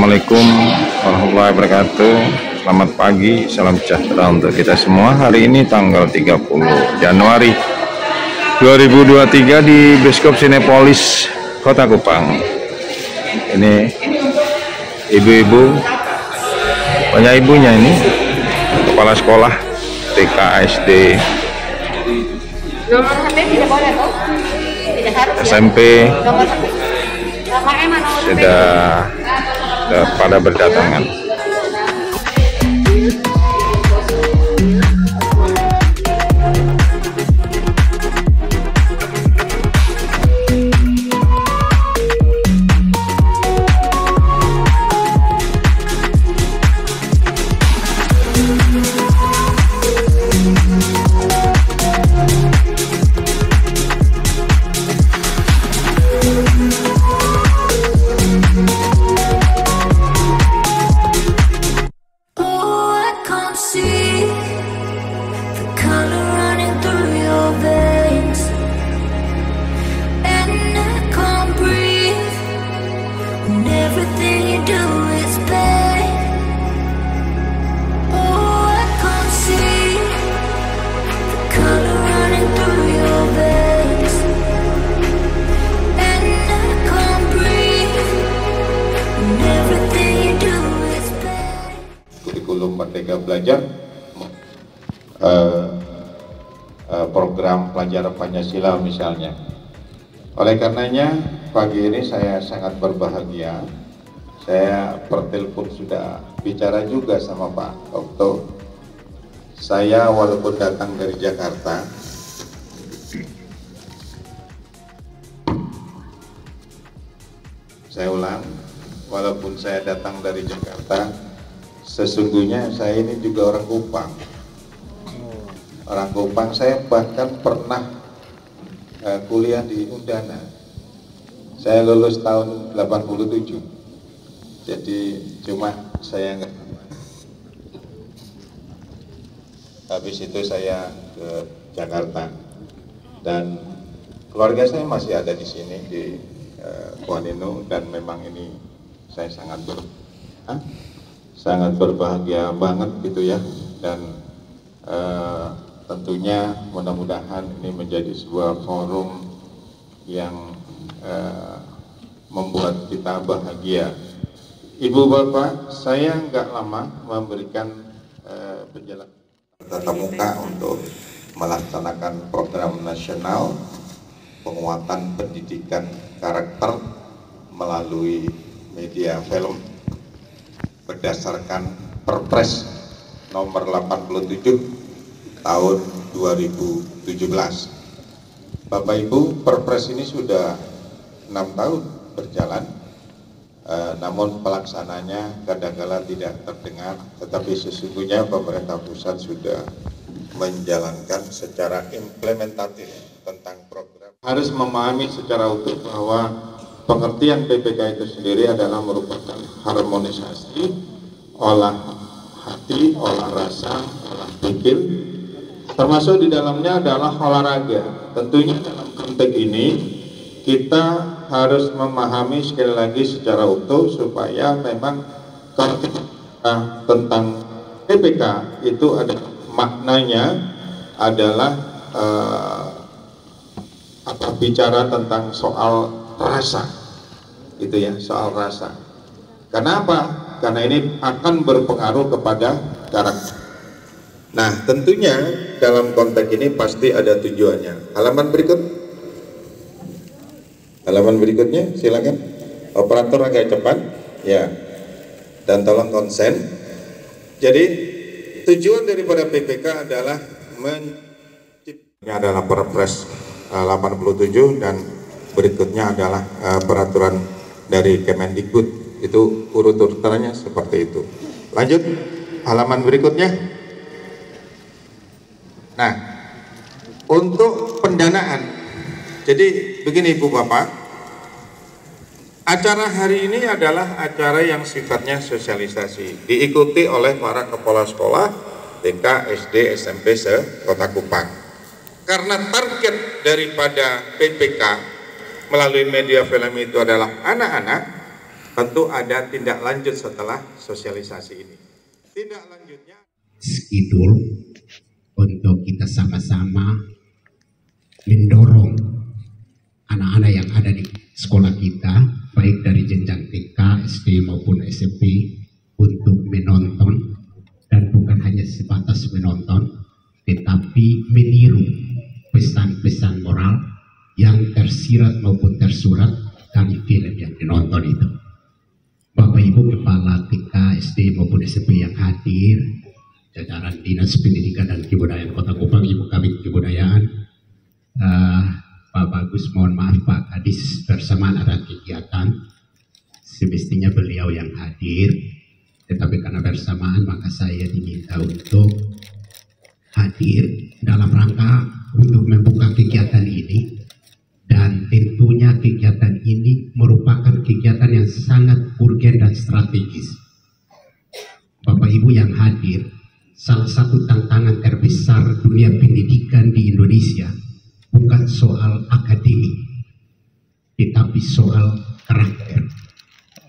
Assalamualaikum warahmatullahi wabarakatuh. Selamat pagi, salam sejahtera untuk kita semua. Hari ini tanggal 30 Januari 2023 di Bioskop Sinepolis Kota Kupang. Ini ibu-ibu, banyak ibunya ini, kepala sekolah TK, SD, SMP sudah pada berdatangan. Merdeka Belajar, program pelajaran Pancasila misalnya. Oleh karenanya pagi ini saya sangat berbahagia. Saya pertelepon sudah bicara juga sama Pak Okto. Saya walaupun datang dari Jakarta, saya ulang, walaupun saya datang dari Jakarta, sesungguhnya saya ini juga orang Kupang. Orang Kupang, saya bahkan pernah kuliah di Undana. Saya lulus tahun 87. Jadi cuma saya nggak. Habis itu saya ke Jakarta dan keluarga saya masih ada di sini di Kuaninu, dan memang ini saya sangat berbahagia banget gitu ya, dan tentunya mudah-mudahan ini menjadi sebuah forum yang membuat kita bahagia. Ibu bapak, saya nggak lama memberikan penjelasan tatap muka untuk melaksanakan program nasional penguatan pendidikan karakter melalui media film berdasarkan Perpres nomor 87 tahun 2017. Bapak Ibu, Perpres ini sudah 6 tahun berjalan, namun pelaksananya kadang-kala tidak terdengar, tetapi sesungguhnya pemerintah pusat sudah menjalankan secara implementatif tentang program. Harus memahami secara utuh bahwa pengertian PPK itu sendiri adalah merupakan harmonisasi olah hati, olah rasa, olah pikir, termasuk di dalamnya adalah olahraga. Tentunya dalam konteks ini kita harus memahami sekali lagi secara utuh supaya memang tentang PPK itu ada maknanya adalah bicara tentang soal rasa, gitu ya, soal rasa. Kenapa? Karena ini akan berpengaruh kepada karakter. Nah, tentunya dalam konteks ini pasti ada tujuannya. Halaman berikutnya, silakan. Operator agak cepat, ya. Dan tolong konsen. Jadi tujuan daripada PPK adalah ini adalah Perpres 87 dan berikutnya adalah peraturan dari Kemendikbud. Itu urut-urutannya seperti itu. Lanjut halaman berikutnya. Nah, untuk pendanaan, jadi begini Ibu Bapak, acara hari ini adalah acara yang sifatnya sosialisasi, diikuti oleh para kepala sekolah TK, SD, SMP se-Kota Kupang. Karena target daripada PPK melalui media film itu adalah anak-anak, tentu ada tindak lanjut setelah sosialisasi ini. Tindak lanjutnya schedule untuk kita sama-sama mendorong anak-anak yang ada di sekolah kita, baik dari jenjang TK, SD maupun SMP, untuk menonton, dan bukan hanya sebatas menonton, tetapi meniru pesan-pesan moral yang tersirat maupun tersurat dari film yang dinonton itu. Bapak Ibu Kepala TK, SD maupun SMP yang hadir, jajaran Dinas Pendidikan dan Kebudayaan Kota Kupang, Ibu Kabid Kebudayaan, Pak Bagus, mohon maaf Pak Kadis, bersamaan ada kegiatan, semestinya beliau yang hadir, tetapi karena bersamaan maka saya diminta untuk hadir dalam rangka untuk membuka kegiatan ini. Dan tentunya kegiatan ini merupakan kegiatan yang sangat urgen dan strategis. Bapak Ibu yang hadir, salah satu tantangan terbesar dunia pendidikan di Indonesia bukan soal akademik, tetapi soal karakter.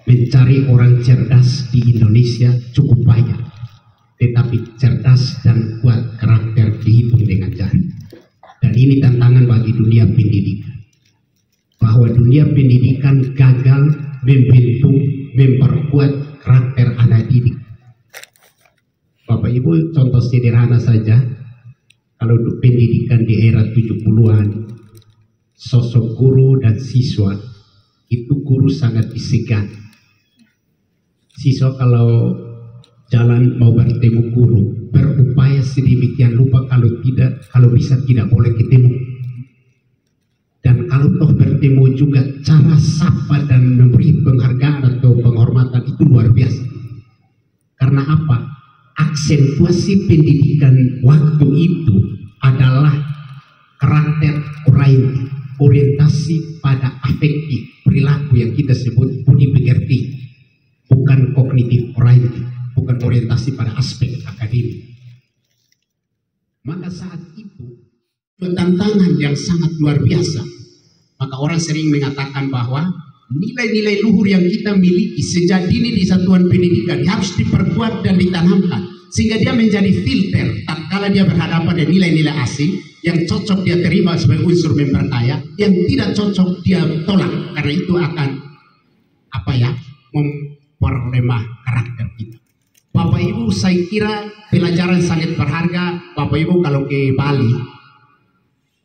Mencari orang cerdas di Indonesia cukup banyak, tetapi cerdas dan kuat karakter dihitung dengan jari. Dan ini tantangan bagi dunia pendidikan, bahwa dunia pendidikan gagal membentuk, memperkuat karakter anak didik. Bapak Ibu, contoh sederhana saja, kalau pendidikan di era 70-an, sosok guru dan siswa, itu guru sangat disegani. Siswa kalau jalan mau bertemu guru, berupaya sedemikian rupa kalau bisa tidak boleh ketemu. Dan kalau toh bertemu juga, cara sapa dan memberi penghargaan atau penghormatan itu luar biasa. Karena apa? Aksentuasi pendidikan waktu itu adalah karakter orientasi pada afektif, perilaku yang kita sebut budi pekerti, bukan kognitif oriented, bukan orientasi pada aspek akademik. Maka saat itu tantangan yang sangat luar biasa. Maka orang sering mengatakan bahwa nilai-nilai luhur yang kita miliki sejak dini di satuan pendidikan harus diperkuat dan ditanamkan, sehingga dia menjadi filter tatkala dia berhadapan dengan nilai-nilai asing yang cocok dia terima sebagai unsur memperkaya, yang tidak cocok dia tolak, karena itu akan memperlemah karakter kita. Bapak Ibu, saya kira pelajaran sangat berharga. Bapak Ibu kalau ke Bali,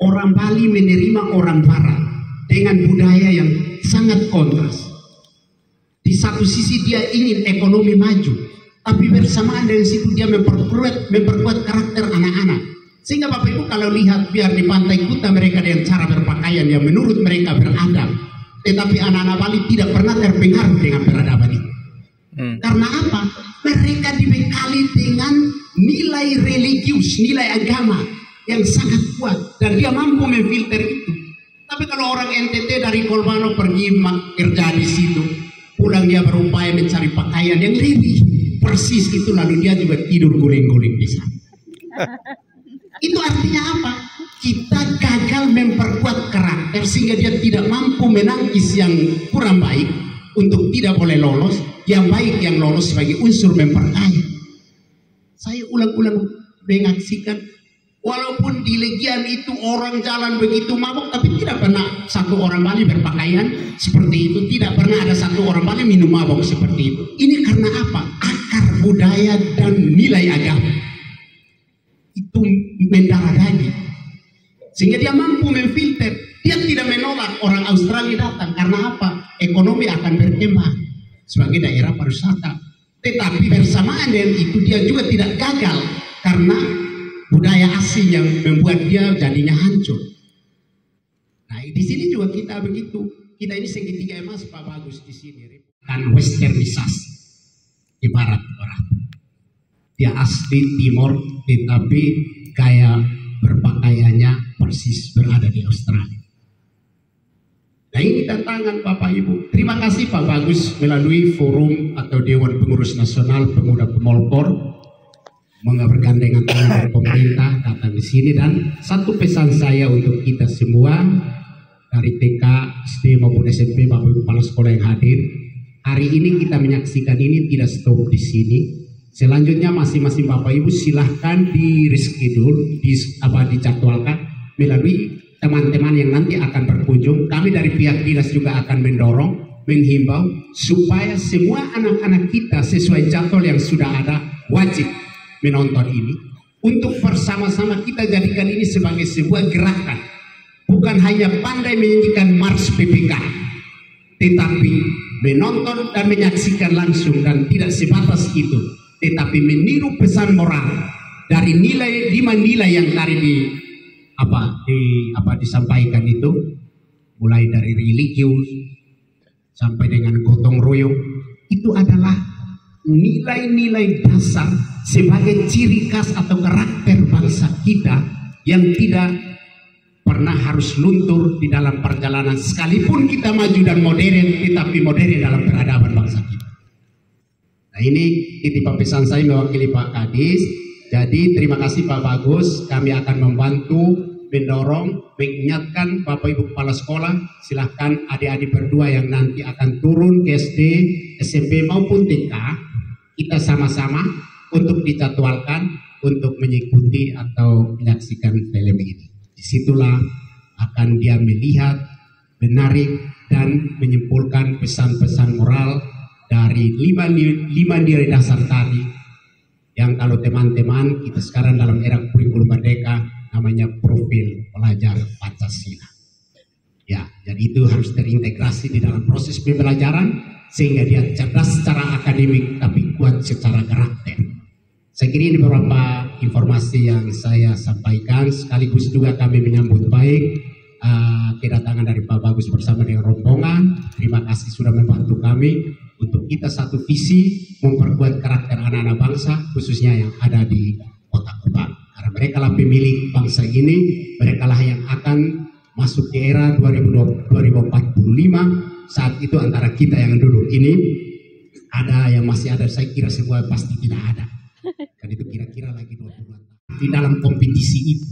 orang Bali menerima orang Barat dengan budaya yang sangat kontras. Di satu sisi dia ingin ekonomi maju, tapi bersamaan dengan situ dia memperkuat karakter anak-anak. Sehingga Bapak Ibu kalau lihat, biar di Pantai Kuta mereka dengan cara berpakaian yang menurut mereka beradab, tetapi anak-anak Bali tidak pernah terpengaruh dengan peradaban itu. Karena apa? Mereka dibekali dengan nilai religius, nilai agama yang sangat kuat, dan dia mampu memfilter itu. Tapi kalau orang NTT dari Kolbano pergi kerja di situ, pulang dia berupaya mencari pakaian yang lebih persis itu, lalu dia juga tidur guling-guling di sana. Itu artinya apa? Kita gagal memperkuat karakter sehingga dia tidak mampu menangkis yang kurang baik untuk tidak boleh lolos, yang baik yang lolos sebagai unsur memperkaya. Saya ulang-ulang mengaksikan, walaupun di Legian itu orang jalan begitu mabuk, tapi tidak pernah satu orang Bali berpakaian seperti itu, tidak pernah ada satu orang Bali minum mabuk seperti itu. Ini karena apa? Akar budaya dan nilai agama itu mendarah daging, sehingga dia mampu memfilter. Dia tidak menolak orang Australia datang, karena apa? Ekonomi akan berkembang sebagai daerah pariwisata. Tetapi bersamaan dengan itu dia juga tidak gagal karena budaya asing yang membuat dia jadinya hancur. Nah, di sini juga kita begitu. Kita ini segitiga emas Pak Bagus di sini. Kan westernisasi, ibarat orang. Dia asli Timor, tetapi gaya berpakaiannya persis berada di Australia. Nah, ini tantangan Bapak Ibu. Terima kasih Pak Bagus melalui forum atau Dewan Pengurus Nasional Pemuda Pemolpor bergandengan tangan pemerintah datang di sini. Dan satu pesan saya untuk kita semua dari TK, SD maupun SMP, Bapak Ibu Kepala Sekolah yang hadir, hari ini kita menyaksikan ini tidak stop di sini. Selanjutnya masing-masing Bapak Ibu silahkan di reschedule, dijadwalkan melalui teman-teman yang nanti akan berkunjung. Kami dari pihak dinas juga akan mendorong, menghimbau supaya semua anak-anak kita sesuai jadwal yang sudah ada wajib menonton ini. Untuk bersama-sama kita jadikan ini sebagai sebuah gerakan. Bukan hanya pandai menyanyikan Mars PPK, tetapi menonton dan menyaksikan langsung, dan tidak sebatas itu, tetapi meniru pesan moral dari nilai 5 nilai yang tadi disampaikan itu, mulai dari religius sampai dengan gotong royong. Itu adalah nilai-nilai dasar sebagai ciri khas atau karakter bangsa kita yang tidak pernah harus luntur di dalam perjalanan, sekalipun kita maju dan modern, tetapi modern dalam peradaban bangsa kita. Nah, ini titipan pesan saya mewakili Pak Kadis. Jadi terima kasih Pak Bagus, kami akan membantu mendorong, mengingatkan Bapak Ibu Kepala Sekolah, silahkan adik-adik berdua yang nanti akan turun ke SD, SMP maupun TK, kita sama-sama untuk dijadwalkan untuk mengikuti atau menyaksikan film ini. Disitulah akan dia melihat, menarik, dan menyimpulkan pesan-pesan moral dari 5 nilai dasar tadi, yang kalau teman-teman kita sekarang dalam era kurikulum merdeka namanya profil pelajar Pancasila. Ya, jadi itu harus terintegrasi di dalam proses pembelajaran sehingga dia cerdas secara akademik tapi kuat secara karakter. Saya kira ini beberapa informasi yang saya sampaikan, sekaligus juga kami menyambut baik kedatangan dari Pak Bagus bersama dengan rombongan. Terima kasih sudah membantu kami untuk kita satu visi memperkuat karakter anak-anak bangsa, khususnya yang ada di Kota Kupang. Karena mereka lah pemilik bangsa ini, mereka lah yang akan masuk ke era 2045. Saat itu antara kita yang duduk ini, ada yang masih ada, saya kira semua pasti tidak ada. Kan itu kira-kira lagi 20 tahun di dalam kompetisi itu.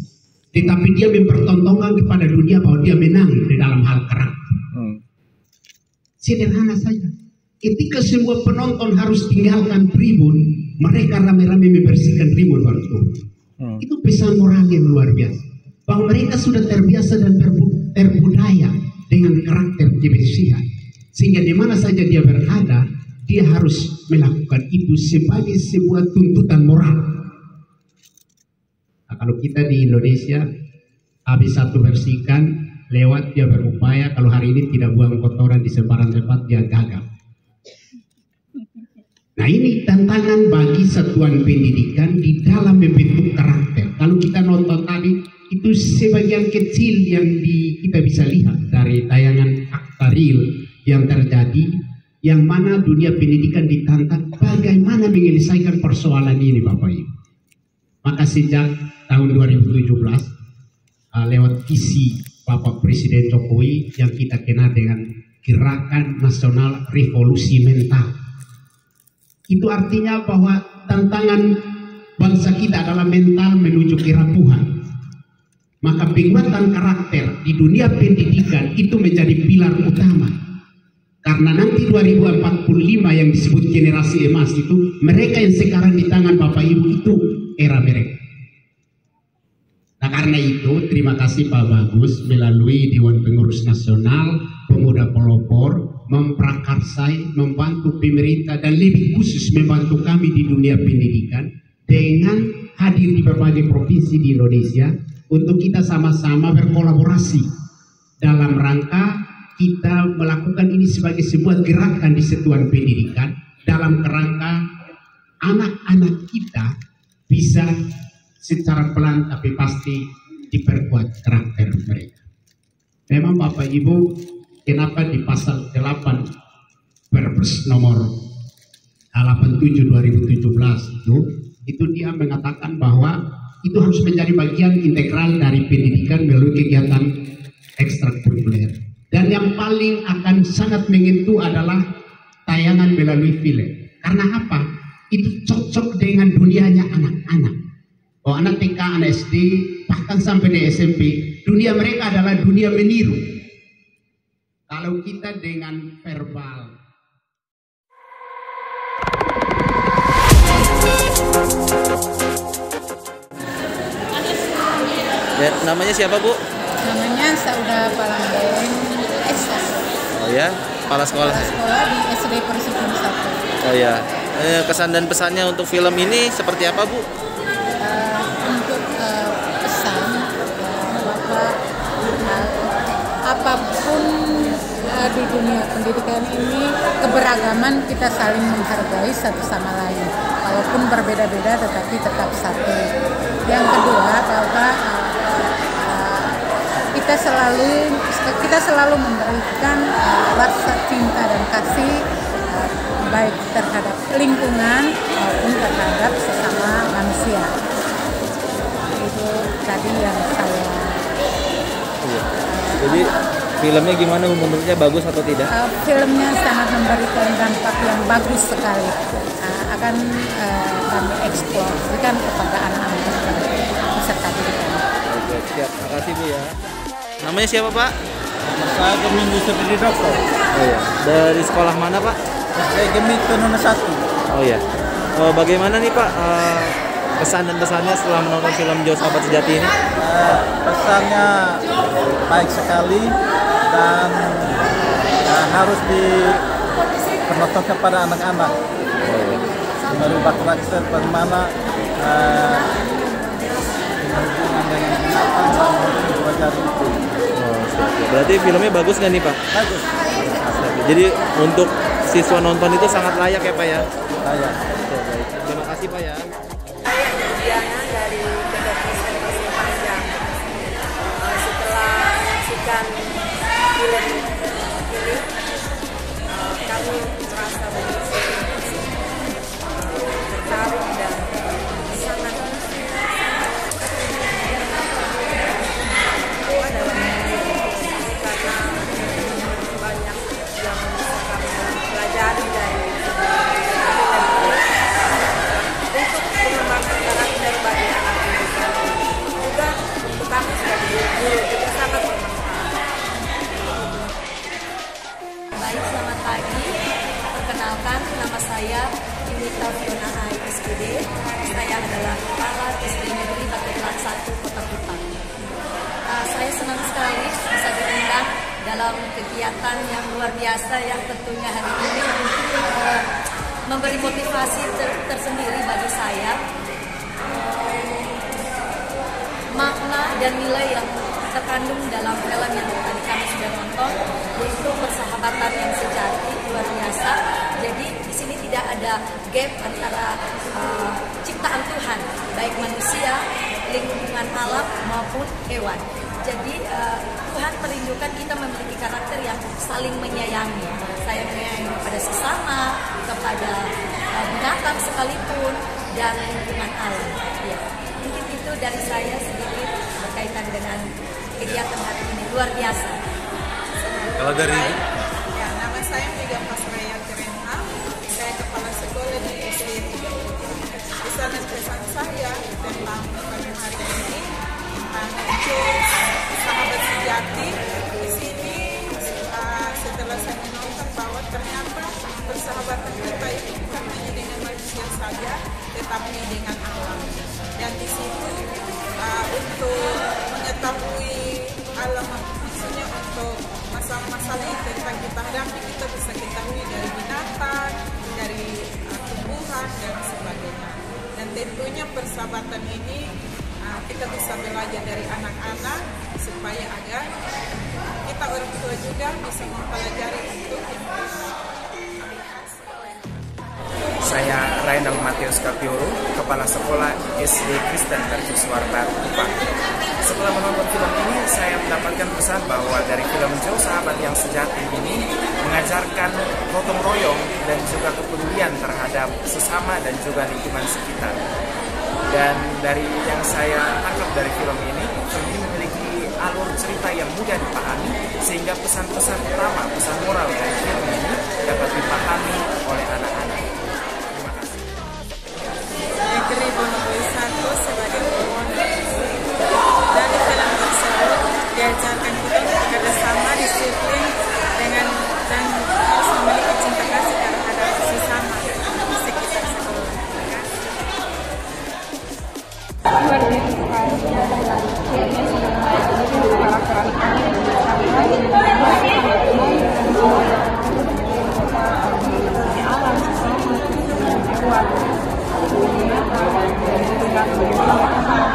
Tetapi dia mempertontonkan kepada dunia bahwa dia menang di dalam hal karakter. Sederhana saja. Ketika semua penonton harus tinggalkan tribun, mereka rame-rame membersihkan tribun baru itu. Itu pesan moral yang luar biasa. Bahwa mereka sudah terbiasa dan terbudaya dengan karakter kebersihan. Sehingga di mana saja dia berada, dia harus melakukan itu sebagai sebuah tuntutan moral. Nah, kalau kita di Indonesia habis satu bersihkan, lewat dia berupaya, kalau hari ini tidak buang kotoran di sembarang tempat, dia gagal. Nah, ini tantangan bagi satuan pendidikan di dalam membentuk karakter. Kalau kita nonton tadi, itu sebagian kecil yang kita bisa lihat dari tayangan fakta real yang terjadi, yang mana dunia pendidikan ditantang bagaimana menyelesaikan persoalan ini Bapak Ibu. Maka sejak tahun 2017 lewat visi Bapak Presiden Jokowi yang kita kenal dengan Gerakan Nasional Revolusi Mental, itu artinya bahwa tantangan bangsa kita adalah mental menuju kerapuhan. Maka penguatan karakter di dunia pendidikan itu menjadi pilar utama. Karena nanti 2045 yang disebut generasi emas itu, mereka yang sekarang di tangan Bapak Ibu itu era mereka. Nah, karena itu terima kasih Pak Bagus melalui Dewan Pengurus Nasional Pemuda Pelopor memprakarsai, membantu pemerintah dan lebih khusus membantu kami di dunia pendidikan dengan hadir di berbagai provinsi di Indonesia untuk kita sama-sama berkolaborasi dalam rangka kita melakukan ini sebagai sebuah gerakan di satuan pendidikan dalam kerangka anak-anak kita bisa secara pelan tapi pasti diperkuat karakter mereka. Memang Bapak Ibu, kenapa di pasal 8 Perpres nomor 87 2017 itu dia mengatakan bahwa itu harus menjadi bagian integral dari pendidikan melalui kegiatan ekstrakurikuler. Dan yang paling akan sangat menyentuh adalah tayangan melalui film. Karena apa? Itu cocok dengan dunianya anak-anak. Oh, anak TK, anak SD, bahkan sampai di SMP, dunia mereka adalah dunia meniru. Kalau kita dengan verbal Ya, namanya siapa, Bu? Namanya Sauda Palanggeng Esa. Oh ya, kepala sekolah. Kepala sekolah di SD Persibun 1. Oh ya. Kesan dan pesannya untuk film ini seperti apa, Bu? Untuk pesan bahwa apapun di dunia pendidikan ini, keberagaman kita saling menghargai satu sama lain. Walaupun berbeda-beda tetapi tetap satu. Yang kedua bahwa kita selalu memberikan rasa cinta dan kasih baik terhadap lingkungan maupun terhadap sesama manusia. Itu tadi yang saya. Jadi filmnya gimana, menurutnya bagus atau tidak? Filmnya sangat memberikan dampak yang bagus sekali. Akan kami eksplorasikan kepada anak-anak peserta didik. Oke, siap. Makasih, Bu ya. Namanya siapa, Pak? Saya Geming Yusuf di Dokter. Oh ya. Dari sekolah mana, Pak? Saya Geming Tenuna 1. Oh ya. Bagaimana nih, Pak, kesan dan pesannya setelah menonton film Jauh Sahabat Sejati ini? Pesannya baik sekali dan harus dipertontonkan kepada anak-anak. Oh ya. Merubah karakter bagaimana hubungan dengan binatang dan belajar itu. Oh, siap. Berarti filmnya bagus nggak nih, Pak? Bagus. Jadi untuk siswa nonton itu sangat layak ya, Pak ya? Layak. Oke, baik. Terima kasih, Pak ya. Saya Diana dari Kedokteran Pasir Panjang. Setelah menyaksikan film ini, kami merasa begitu tertarik dan sangat dalam karena banyak yang bisa kami pelajari dari film ini. Untuk mengembangkan karakter bagi anak didik juga untuk kami sebagai guru juga sangat bermanfaat. Baik, selamat pagi. Perkenalkan, nama saya Yunita Fiona Ai SPD. Saya adalah kepala SD Negeri Bateran 1 Kota Kupang. Saya senang sekali bisa diundang dalam kegiatan yang luar biasa yang tentunya hari ini memberi motivasi tersendiri bagi saya. Makna dan nilai yang terkandung dalam film yang tadi kami sudah nonton, yaitu persahabatan yang sejati, luar biasa. Jadi di sini tidak ada gap antara ciptaan Tuhan, baik manusia, lingkungan alam maupun hewan. Jadi Tuhan merindukan kita memiliki karakter yang saling menyayangi, sayang menyayangi kepada sesama, kepada binatang sekalipun, dan lingkungan alam. Ya, mungkin itu dari saya sedikit berkaitan dengan kegiatan hari ini, luar biasa. Kalau dari Ya, nama saya Mega Pasraya Kirenha. Saya kepala sekolah di SD 3. Pesan dan pesan saya tentang pada hari ini tentang sahabat sejati. Di sini setelah saya menonton bahwa ternyata persahabatan kita itu bukan hanya dengan manusia saja, tetapi dengan alam. Dan di situ untuk mengetahui alam, maksudnya untuk masalah-masalah yang tentang kita hadapi, kita bisa ketahui dari binatang, dari tumbuhan dan sebagainya. Dan tentunya persahabatan ini kita bisa belajar dari anak-anak supaya agar kita orang tua juga bisa mempelajari untuk yang Saya Rainal Matius Kapioro, Kepala Sekolah SD Kristen Mercusuar Baru Kupang. Setelah menonton film ini, saya mendapatkan pesan bahwa dari film Jauh Sahabat yang Sejati ini mengajarkan gotong royong dan juga kepedulian terhadap sesama dan juga lingkungan sekitar. Dan dari yang saya tangkap dari film ini memiliki alur cerita yang mudah dipahami, sehingga pesan-pesan utama, pesan moral dari film ini dapat dipahami oleh anak-anak. Terima kasih. Negeri Bonoboi 1 sebagai pemodel. Dari film tersebut diajarkan kita untuk kerjasama, disiplin dan harus memiliki cinta kasih terhadap sesama sekitar sekolah. Luar biasa sekali. menyampaikan bagaimana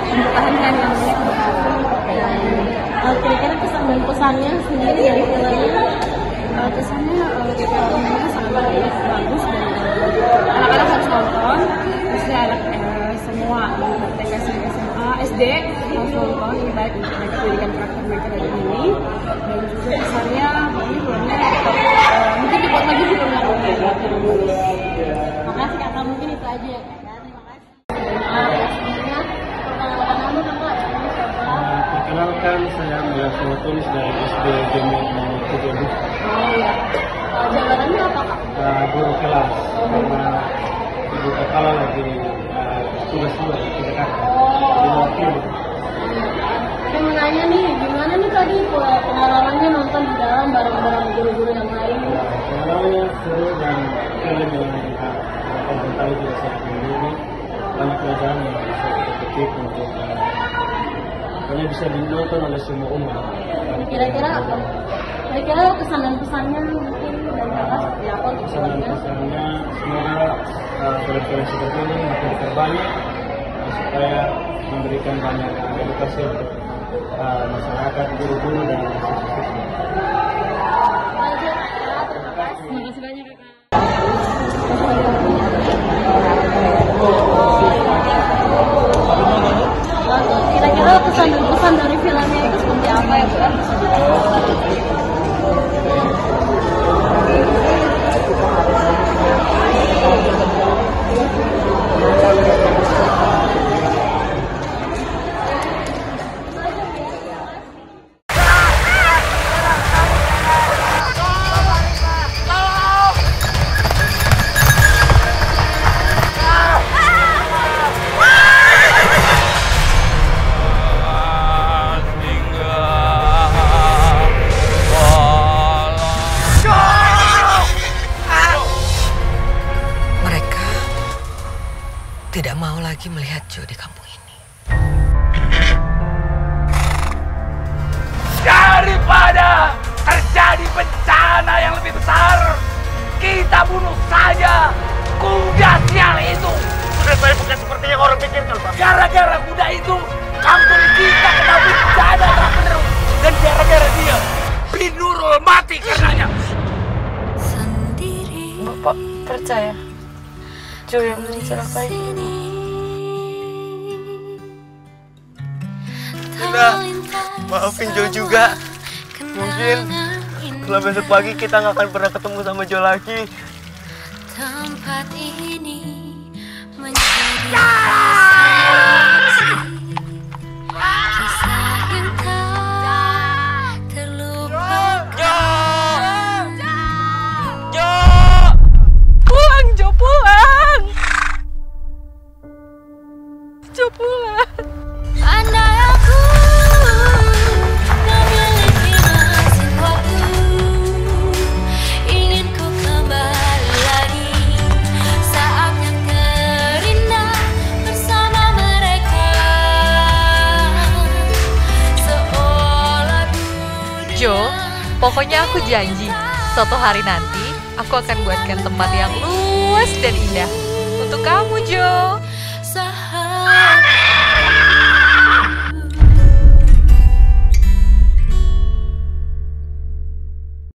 mempertahankan yang namanya keberagaman. Kira-kira kesan dan pesannya sendiri dari filmnya, kesannya filmnya sangat bagus dan anak-anak harus nonton, maksudnya anak semua TK, SMA, SD harus nonton, ini baik untuk mereka pendidikan karakter mereka dari ini. Dan juga kesannya ini filmnya mungkin dibuat lagi filmnya lebih bagus. Makasih kakak, mungkin itu aja ya kak. Terima kasih. Sebenarnya perkenalkan kakak ya. Perkenalkan, saya Melasa Tulis dari SD Jember nomor 7. Oh iya. Jabatannya apa kak? Guru kelas, karena ibu kepala lagi tugas di Jakarta. Saya mau nanya nih, gimana nih tadi pengalamannya nonton di dalam bareng-bareng guru-guru yang lain? Pengalamannya seru dan film yang kita tonton tadi juga sangat ini banyak pelajaran yang bisa kita petik untuk pokoknya bisa ditonton oleh semua umat. Kira-kira apa? Kira-kira kesan dan pesannya mungkin dari kakak seperti apa untuk kesan dan pesannya? Semoga film-film seperti ini makin terbanyak supaya memberikan banyak edukasi untuk masyarakat, guru-guru dan siswa-siswa. Terima kasih banyak kakak. Kira-kira pesan dan pesan dari filmnya itu seperti apa ya kak? Bisa dijelaskan? Tidak mau lagi melihat Joe di kampung ini. Daripada terjadi bencana yang lebih besar, kita bunuh saja kuda sial itu. Sudah saya bukan seperti yang orang pikirkan, Pak. Gara-gara kuda itu, kampung kita kena bencana terus. Dan gara-gara dia, Binurul mati karenanya. Bapak percaya Joe yang mencelakai ini. Nah, maafin Joe juga. Mungkin kalau besok pagi kita nggak akan pernah ketemu sama Joe lagi. Tempat ini menjadi kisah yang tak terlupakan. Joe! Pulang, Joe, pulang! Joe, pulang! Andai aku memiliki mesin waktu, ingin ku kembali lagi saat yang terindah bersama mereka. Seolah dunia. Joe, pokoknya aku janji, suatu hari nanti aku akan buatkan tempat yang luas dan indah untuk kamu, Joe. Sahabat